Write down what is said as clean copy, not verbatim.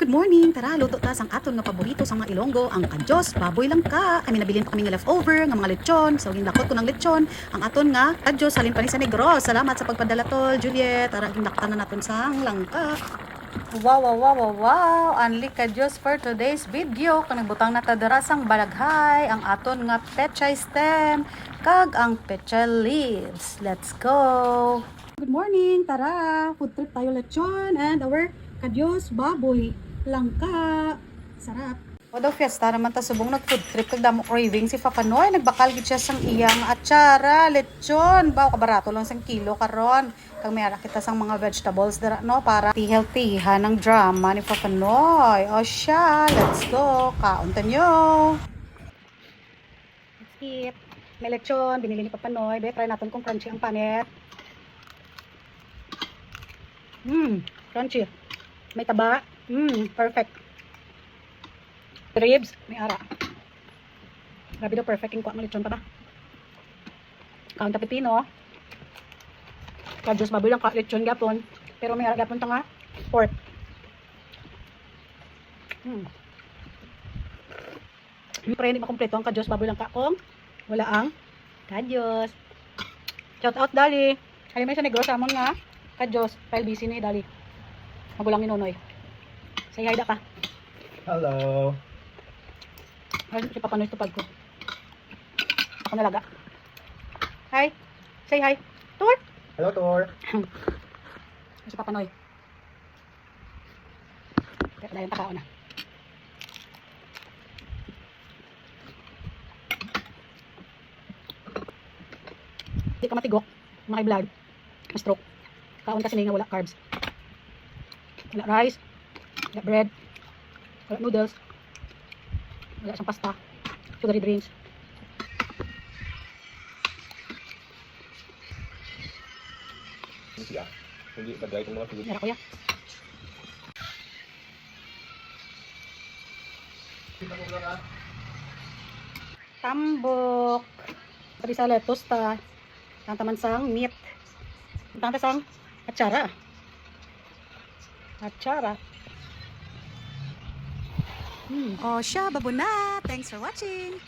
Good morning! Tara, luto ta sang aton nga paborito sa mga Ilonggo, ang kadyos, baboy lang ka. Kami nabilin pa kami nga leftover, nga mga lechon. So, ginakot ko ng lechon. Ang aton nga kadyos, halin pa ni sa Negros. Salamat sa pagpadala tol, Juliet. Tara, ginaktan na naton sang langka. Wow, wow, wow, wow, wow! Anli kadyos for today's video. Kung nagbutang na tadara sang balaghay, ang aton nga pechay stem, kag ang pechay leaves. Let's go! Good morning! Tara! Food trip tayo lechon and our kadyos, baboy, langka. Sarap. O daw fiesta naman ta subong nag-food trip kag damo craving si Papa Noy. Nagbakal gid siya sang iyang atsara, lechon. Baw kabarato lang sang kilo karon. Kag mayara kita sang mga vegetables dira no para healthy ng drama ni Papa Noy. O siya, let's go. Kaon ta nyo. Let's eat. May lechon, binili ni Papa Noy. Be, try natin kung crunchy ang panet. Crunchy. May taba. Perfect. Ribs, may ara. Grabe daw, perfect yung kuha ng lechon pa ba? Kaon ta pipino. Kadyos baboy lang ka, lechon gapon. Pero may ara gapon ta nga pork. Pre, hindi makompleto ang kadyos baboy lang ka kung wala ang kadyos. Shout out Dali. Halimay may sa Negros amon nga kadyos, file busy ni Dali. Magulang ni Nonoy. Say hi da ka. Hello. Ay, si Papa Noy tupad ko. Ako nalaga. Hi. Say hi. Tor. Hello, Tor. Si Papa Noy. Kaya dayan takao na. Hindi ka matigok. May blood. May stroke. Kaon kasi nga wala carbs. Wala rice. Wala bread. Wala noodles. Wala siyang pasta. Sugary drinks. Hindi pa-dry itong mga food. Nara kuya. Tambok. Sabi sa lettuce ta. Tantaman sang meat. Tantaman sang atsara. Atsara. Oh, siya, babuna. Thanks for watching.